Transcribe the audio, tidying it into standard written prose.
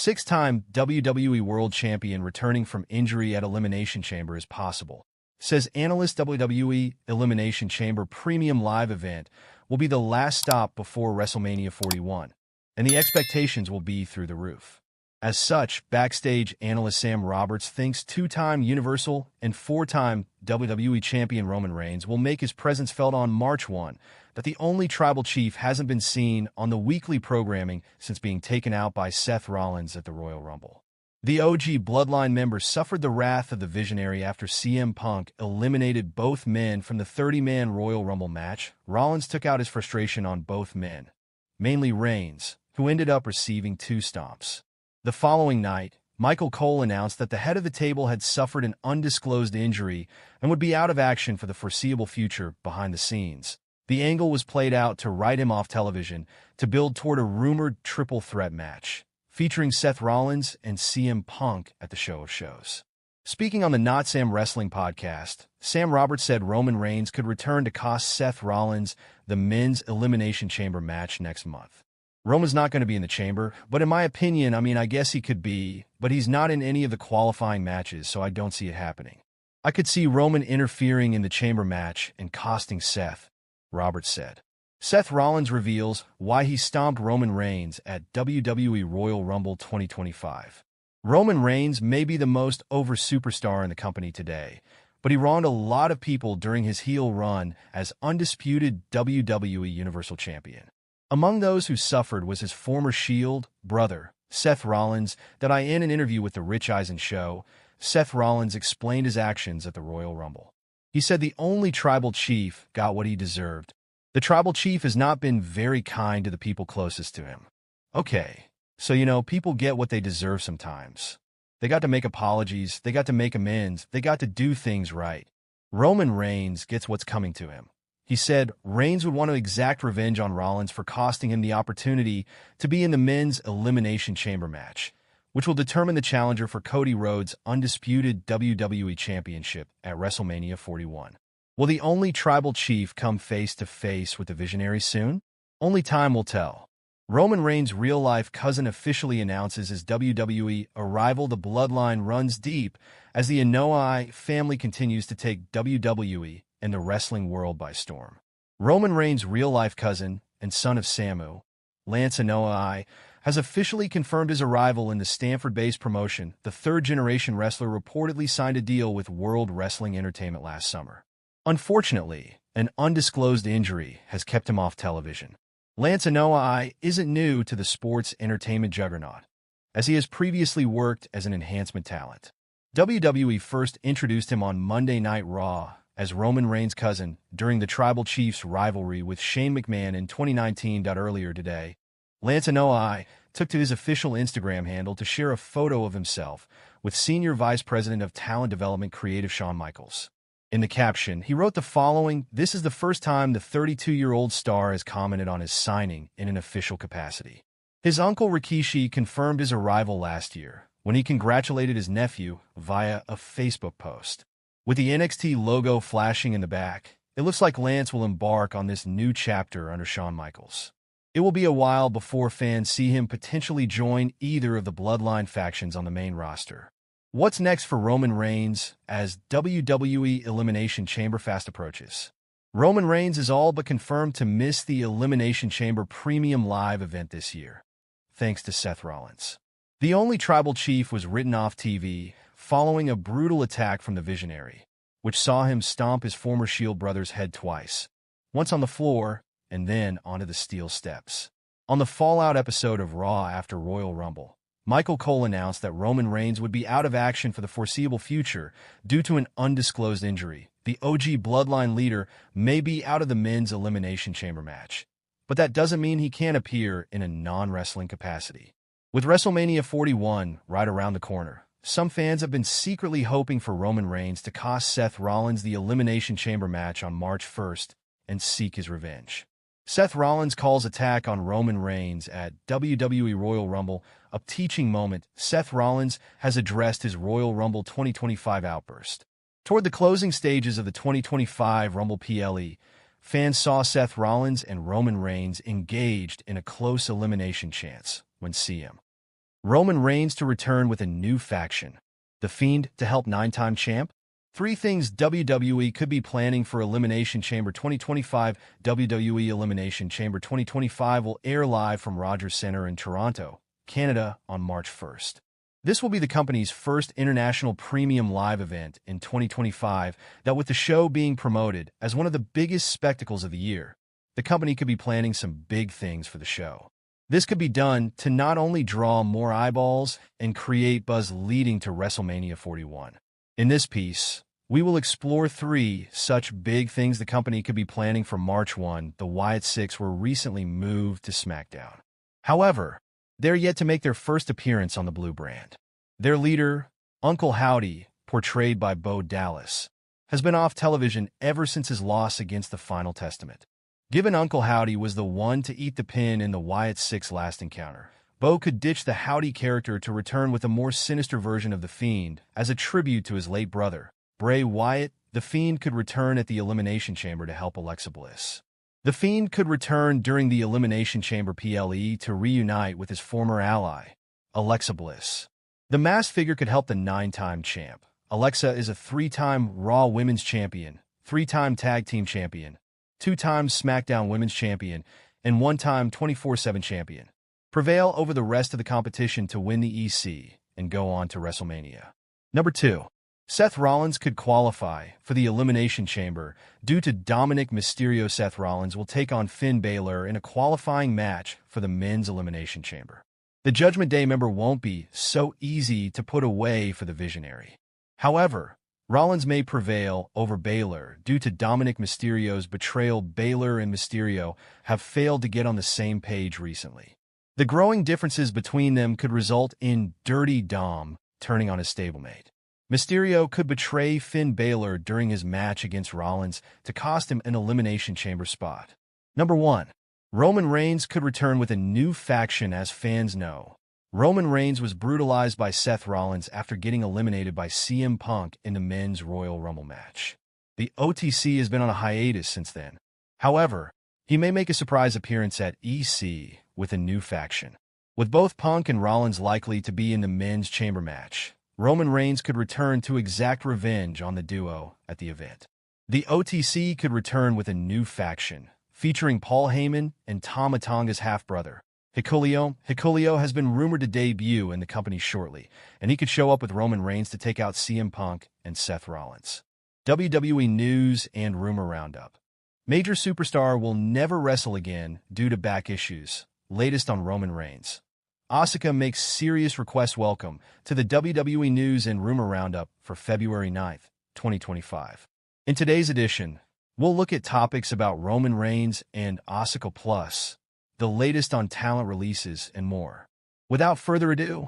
Six-time WWE World Champion returning from injury at Elimination Chamber is possible, says analyst. WWE Elimination Chamber Premium Live event will be the last stop before WrestleMania 41, and the expectations will be through the roof. As such, backstage analyst Sam Roberts thinks two-time Universal and four-time WWE Champion Roman Reigns will make his presence felt on March 1, that the only tribal chief hasn't been seen on the weekly programming since being taken out by Seth Rollins at the Royal Rumble. The OG Bloodline members suffered the wrath of the Visionary after CM Punk eliminated both men from the 30-man Royal Rumble match. Rollins took out his frustration on both men, mainly Reigns, who ended up receiving 2 stomps. The following night, Michael Cole announced that the head of the table had suffered an undisclosed injury and would be out of action for the foreseeable future. Behind the scenes, the angle was played out to write him off television to build toward a rumored triple threat match featuring Seth Rollins and CM Punk at the Show of Shows. Speaking on the Not Sam Wrestling podcast, Sam Roberts said Roman Reigns could return to cost Seth Rollins the men's Elimination Chamber match next month. Roman's not going to be in the chamber, but in my opinion, I guess he could be, but he's not in any of the qualifying matches, so I don't see it happening. I could see Roman interfering in the chamber match and costing Seth, Roberts said. Seth Rollins reveals why he stomped Roman Reigns at WWE Royal Rumble 2025. Roman Reigns may be the most over superstar in the company today, but he wronged a lot of people during his heel run as undisputed WWE Universal Champion. Among those who suffered was his former Shield brother, Seth Rollins. That in an interview with The Rich Eisen Show, Seth Rollins explained his actions at the Royal Rumble. He said the only tribal chief got what he deserved. The tribal chief has not been very kind to the people closest to him. Okay, so people get what they deserve sometimes. They got to make apologies, they got to make amends, they got to do things right. Roman Reigns gets what's coming to him. He said Reigns would want to exact revenge on Rollins for costing him the opportunity to be in the men's Elimination Chamber match, which will determine the challenger for Cody Rhodes' undisputed WWE Championship at WrestleMania 41. Will the only tribal chief come face-to-face with the Visionary soon? Only time will tell. Roman Reigns' real-life cousin officially announces his WWE arrival. The bloodline runs deep as the Anoa'i family continues to take WWE and the wrestling world by storm. Roman Reigns' real-life cousin and son of Samu, Lance Anoa'i, has officially confirmed his arrival in the Stanford-based promotion. The third-generation wrestler reportedly signed a deal with World Wrestling Entertainment last summer. Unfortunately, an undisclosed injury has kept him off television. Lance Anoa'i isn't new to the sports entertainment juggernaut, as he has previously worked as an enhancement talent. WWE first introduced him on Monday Night Raw as Roman Reigns' cousin during the Tribal Chiefs rivalry with Shane McMahon in 2019. Earlier today, Lance Anoa'i took to his official Instagram handle to share a photo of himself with Senior Vice President of Talent Development Creative Shawn Michaels. In the caption, he wrote the following: "This is the first time the 32-year-old star has commented on his signing in an official capacity." His uncle Rikishi confirmed his arrival last year when he congratulated his nephew via a Facebook post. With the NXT logo flashing in the back, it looks like Lance will embark on this new chapter under Shawn Michaels. It will be a while before fans see him potentially join either of the Bloodline factions on the main roster. What's next for Roman Reigns as WWE Elimination Chamber fast approaches? Roman Reigns is all but confirmed to miss the Elimination Chamber Premium Live event this year, thanks to Seth Rollins. The only tribal chief was written off TV following a brutal attack from the Visionary, which saw him stomp his former Shield brother's head twice, once on the floor and then onto the steel steps. On the Fallout episode of Raw after Royal Rumble, Michael Cole announced that Roman Reigns would be out of action for the foreseeable future due to an undisclosed injury. The OG Bloodline leader may be out of the men's Elimination Chamber match, but that doesn't mean he can't appear in a non-wrestling capacity. With WrestleMania 41 right around the corner, some fans have been secretly hoping for Roman Reigns to cost Seth Rollins the Elimination Chamber match on March 1st and seek his revenge. Seth Rollins calls attack on Roman Reigns at WWE Royal Rumble a teaching moment. Seth Rollins has addressed his Royal Rumble 2025 outburst. Toward the closing stages of the 2025 Rumble PLE, fans saw Seth Rollins and Roman Reigns engaged in a close elimination chance when CM Roman Reigns to return with a new faction. The Fiend to help 9-time champ? 3 things WWE could be planning for Elimination Chamber 2025. WWE Elimination Chamber 2025 will air live from Rogers Centre in Toronto, Canada on March 1st. This will be the company's first international premium live event in 2025 that, with the show being promoted as one of the biggest spectacles of the year, the company could be planning some big things for the show. This could be done to not only draw more eyeballs and create buzz leading to WrestleMania 41. In this piece, we will explore 3 such big things the company could be planning for March 1. The Wyatt Six were recently moved to SmackDown. However, they're yet to make their first appearance on the Blue brand. Their leader, Uncle Howdy, portrayed by Bo Dallas, has been off television ever since his loss against the Final Testament. Given Uncle Howdy was the one to eat the pin in the Wyatt Six last encounter, Bo could ditch the Howdy character to return with a more sinister version of The Fiend as a tribute to his late brother, Bray Wyatt. The Fiend could return at the Elimination Chamber to help Alexa Bliss. The Fiend could return during the Elimination Chamber PLE to reunite with his former ally, Alexa Bliss. The masked figure could help the 9-time champ. Alexa is a 3-time Raw Women's Champion, 3-time Tag Team Champion, 2-time SmackDown Women's Champion, and 1-time 24/7 Champion. Prevail over the rest of the competition to win the EC and go on to WrestleMania. Number 2. Seth Rollins could qualify for the Elimination Chamber due to Dominic Mysterio. Seth Rollins will take on Finn Balor in a qualifying match for the Men's Elimination Chamber. The Judgment Day member won't be so easy to put away for the Visionary. However, Rollins may prevail over Balor due to Dominic Mysterio's betrayal. Balor and Mysterio have failed to get on the same page recently. The growing differences between them could result in Dirty Dom turning on his stablemate. Mysterio could betray Finn Balor during his match against Rollins to cost him an Elimination Chamber spot. Number 1. Roman Reigns could return with a new faction. As fans know, Roman Reigns was brutalized by Seth Rollins after getting eliminated by CM Punk in the Men's Royal Rumble match. The OTC has been on a hiatus since then. However, he may make a surprise appearance at EC with a new faction. With both Punk and Rollins likely to be in the Men's Chamber match, Roman Reigns could return to exact revenge on the duo at the event. The OTC could return with a new faction, featuring Paul Heyman and Tama Tonga's half-brother, Hikuleo. Hikuleo has been rumored to debut in the company shortly, and he could show up with Roman Reigns to take out CM Punk and Seth Rollins. WWE News and Rumor Roundup. Major superstar will never wrestle again due to back issues. Latest on Roman Reigns. Asuka makes serious request. Welcome to the WWE News and Rumor Roundup for February 9th, 2025. In today's edition, we'll look at topics about Roman Reigns and Asuka, plus the latest on talent releases and more. Without further ado,